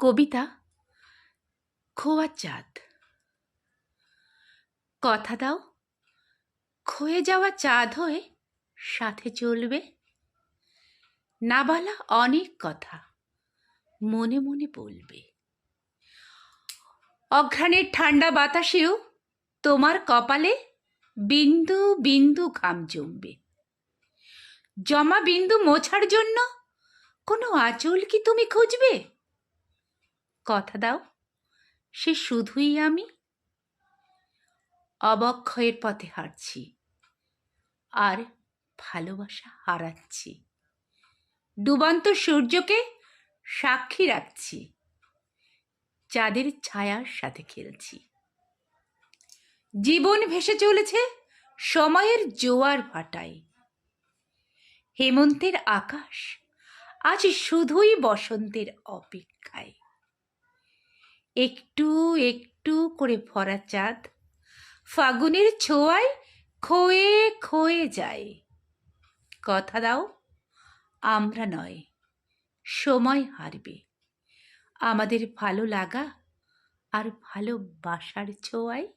কবিতা খোয়া চাঁদ। কথা দাও, ক্ষয়ে যাওয়া চাঁদ হয়ে সাথে চলবে। না বলা অনেক কথা মনে মনে বলবে। অঘ্রাণের ঠান্ডা বাতাসেও তোমার কপালে বিন্দু বিন্দু ঘাম জমবে। জমা বিন্দু মোছার জন্য কোনো আঁচল কি তুমি খুঁজবে? কথা দাও, সে শুধুই আমি। অবক্ষয়ের পথে হাঁটছি আর ভালোবাসা হারাচ্ছি। ডুবন্ত সূর্যকে সাক্ষী রাখছি, চাঁদের ছায়ার সাথে খেলছি। জীবন ভেসে চলেছে সময়ের জোয়ার ভাটায়। হেমন্তের আকাশ আজ শুধুই বসন্তের অপেক্ষায়। একটু একটু করে ভরা চাঁদ ফাগুনের ছোঁয়ায় ক্ষয়ে ক্ষয়ে যায়। কথা দাও, আমরা নয়, সময় হারবে আমাদের ভালো লাগা আর ভালোবাসার ছোঁয়ায়।